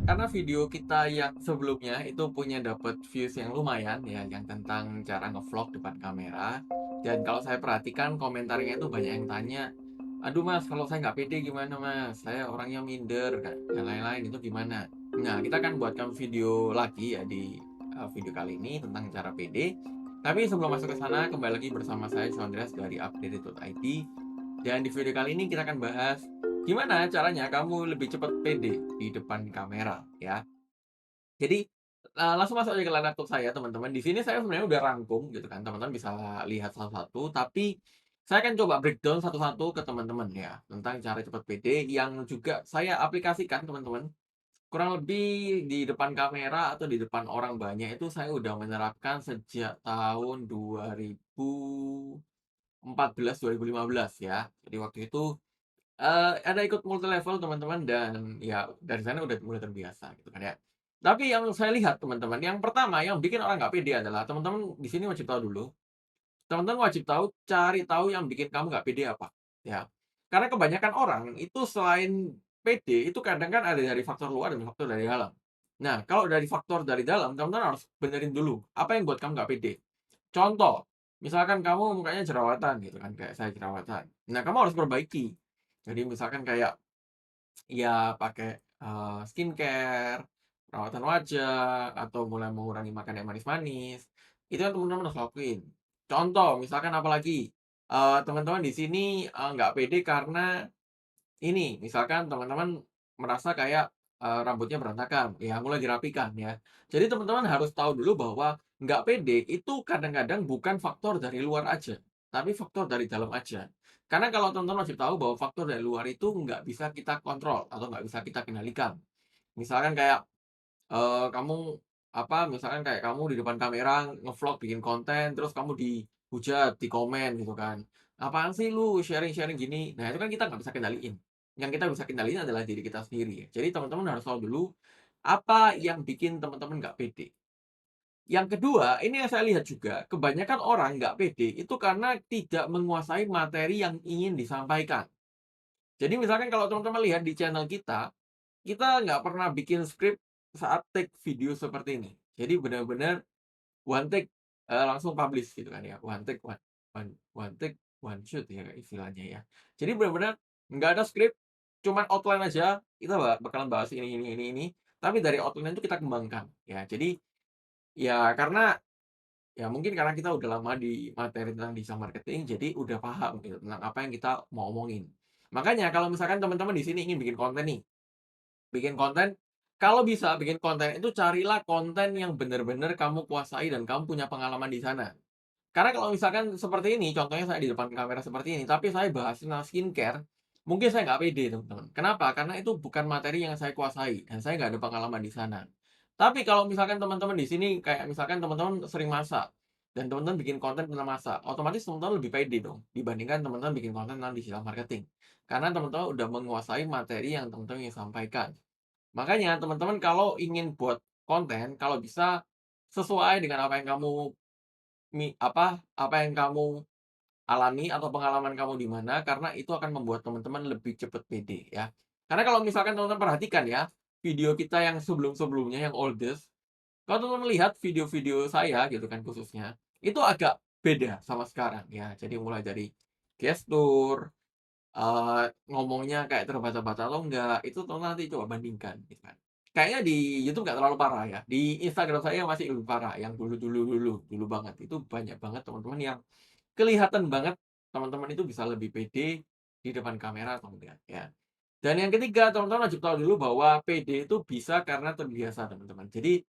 Karena video kita yang sebelumnya itu punya dapat views yang lumayan ya, yang tentang cara ngevlog depan kamera. Dan kalau saya perhatikan komentarnya itu banyak yang tanya, "Aduh Mas, kalau saya nggak pede gimana Mas? Saya orangnya minder, dan lain-lain, itu gimana?" Nah, kita akan buatkan video lagi ya di video kali ini tentang cara pede. Tapi sebelum masuk ke sana, kembali lagi bersama saya, Andreas dari update.id. Dan di video kali ini kita akan bahas gimana caranya kamu lebih cepat pede di depan kamera ya. Jadi, langsung masuk aja ke laptop saya teman-teman. Di sini saya sebenarnya udah rangkum gitu kan, teman-teman bisa lihat satu-satu, tapi saya akan coba breakdown satu-satu ke teman-teman ya, tentang cara cepat pede yang juga saya aplikasikan teman-teman. Kurang lebih di depan kamera atau di depan orang banyak itu saya udah menerapkan sejak tahun 2014, 2015 ya. Jadi waktu itu ada ikut multi level teman-teman dan ya dari sana udah mulai terbiasa gitu kan ya. Tapi yang saya lihat teman-teman, yang pertama yang bikin orang nggak pede adalah teman-teman di sini wajib tahu dulu, teman-teman wajib tahu cari tahu yang bikin kamu nggak pede apa, ya. Karena kebanyakan orang itu selain pede itu kadang kan ada dari faktor luar dan faktor dari dalam. Nah, kalau dari faktor dari dalam, teman-teman harus benerin dulu, apa yang buat kamu nggak pede. Contoh, misalkan kamu mukanya jerawatan gitu kan, kayak saya jerawatan. Nah, kamu harus perbaiki. Jadi misalkan kayak ya pakai, skincare, perawatan wajah, atau mulai mengurangi makan yang manis-manis, itu kan teman-teman harus lakuin. Contoh, misalkan apalagi, teman-teman di sini, nggak pede karena ini, misalkan teman-teman merasa kayak, rambutnya berantakan, ya mulai dirapikan ya. Jadi teman-teman harus tahu dulu bahwa nggak pede itu kadang-kadang bukan faktor dari luar aja, tapi faktor dari dalam aja. Karena kalau teman-teman wajib tahu bahwa faktor dari luar itu nggak bisa kita kontrol atau nggak bisa kita kendalikan. Misalkan kayak, kamu, misalkan kayak kamu di depan kamera ngevlog bikin konten, terus kamu dihujat, di komen gitu kan, "Apaan sih lu sharing-sharing gini?" Nah, itu kan kita nggak bisa kendaliin. Yang kita bisa kendaliin adalah diri kita sendiri. Jadi teman-teman harus tahu dulu, apa yang bikin teman-teman nggak pede. Yang kedua, ini yang saya lihat juga, kebanyakan orang nggak pede itu karena tidak menguasai materi yang ingin disampaikan. Jadi misalkan kalau teman-teman lihat di channel kita nggak pernah bikin skrip saat take video seperti ini. Jadi benar-benar one take, langsung publish gitu kan ya, one take, one take, one shoot ya istilahnya ya. Jadi benar-benar nggak ada skrip, cuman outline aja, kita bakalan bahas ini, tapi dari outline itu kita kembangkan ya. Jadi, ya karena ya mungkin karena kita udah lama di materi tentang digital marketing, jadi udah paham gitu tentang apa yang kita mau omongin. Makanya kalau misalkan teman-teman di sini ingin bikin konten nih, bikin konten, kalau bisa bikin konten itu carilah konten yang benar-benar kamu kuasai dan kamu punya pengalaman di sana. Karena kalau misalkan seperti ini, contohnya saya di depan kamera seperti ini, tapi saya bahas tentang skincare, mungkin saya nggak pede teman-teman. Kenapa? Karena itu bukan materi yang saya kuasai dan saya nggak ada pengalaman di sana. Tapi kalau misalkan teman-teman di sini kayak misalkan teman-teman sering masak dan teman-teman bikin konten tentang masak, otomatis teman-teman lebih pede dong dibandingkan teman-teman bikin konten tentang digital marketing. Karena teman-teman udah menguasai materi yang teman-teman ingin sampaikan. Makanya teman-teman kalau ingin buat konten, kalau bisa sesuai dengan apa yang kamu apa yang kamu alami atau pengalaman kamu di mana, karena itu akan membuat teman-teman lebih cepat pede ya. Karena kalau misalkan teman-teman perhatikan ya, video kita yang sebelum-sebelumnya, yang oldest, kalau teman-teman lihat video-video saya gitu kan khususnya, itu agak beda sama sekarang ya. Jadi mulai dari gestur, ngomongnya kayak terbata-bata atau enggak, itu teman nanti coba bandingkan gitu kan. Kayaknya di YouTube nggak terlalu parah ya, di Instagram saya masih lebih parah, yang dulu banget. Itu banyak banget teman-teman yang kelihatan banget teman-teman itu bisa lebih pede di depan kamera atau enggak ya. Dan yang ketiga, teman-teman wajib tahu dulu bahwa pede itu bisa karena terbiasa teman-teman. Jadi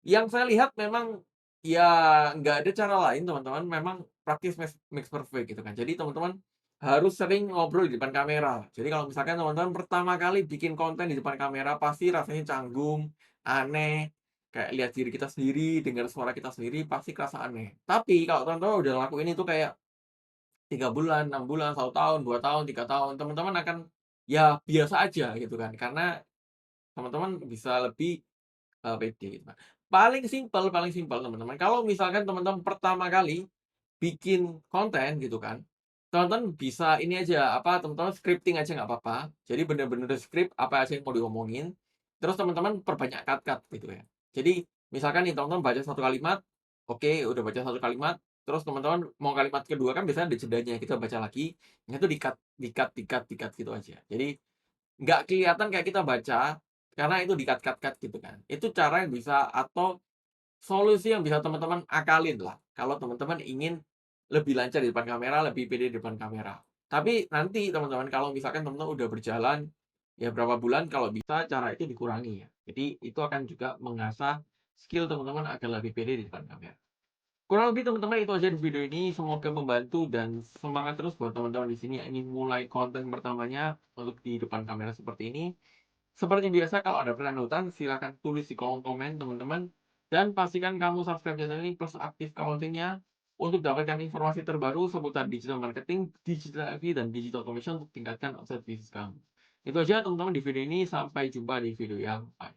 yang saya lihat memang, ya nggak ada cara lain teman-teman, memang practice makes perfect gitu kan. Jadi teman-teman harus sering ngobrol di depan kamera. Jadi kalau misalkan teman-teman pertama kali bikin konten di depan kamera, pasti rasanya canggung, aneh, kayak lihat diri kita sendiri, dengar suara kita sendiri, pasti kerasa aneh. Tapi kalau teman-teman udah lakuin itu kayak 3 bulan, 6 bulan, 1 tahun, 2 tahun, 3 tahun, teman-teman akan ya biasa aja gitu kan, karena teman-teman bisa lebih pede gitu, Kak. Paling simpel teman-teman, kalau misalkan teman-teman pertama kali bikin konten gitu kan, teman-teman bisa ini aja, teman-teman scripting aja nggak apa-apa. Jadi bener-bener skrip apa aja yang mau diomongin, terus teman-teman perbanyak cut-cut gitu ya. Jadi misalkan nih teman-teman baca satu kalimat, oke udah baca satu kalimat, terus teman-teman mau kalimat kedua kan biasanya ada jedanya, kita baca lagi, nah itu di-cut di-cut di-cut di-cut gitu aja. Jadi nggak kelihatan kayak kita baca, karena itu di-cut cut cut gitu kan. Itu cara yang bisa atau solusi yang bisa teman-teman akalin lah, kalau teman-teman ingin lebih lancar di depan kamera, lebih pede di depan kamera. Tapi nanti teman-teman kalau misalkan teman-teman udah berjalan, ya berapa bulan kalau bisa cara itu dikurangi ya. Jadi itu akan juga mengasah skill teman-teman agar lebih pede di depan kamera. Kurang lebih teman-teman itu aja di video ini, semoga membantu dan semangat terus buat teman-teman di sini yang ingin mulai konten pertamanya untuk di depan kamera seperti ini. Seperti biasa kalau ada pertanyaan silakan tulis di kolom komen teman-teman, dan pastikan kamu subscribe channel ini plus aktifkan loncengnya untuk dapatkan informasi terbaru seputar digital marketing, digital FI, dan digital commission untuk tingkatkan omset bisnis kamu. Itu aja teman-teman di video ini, sampai jumpa di video yang lain.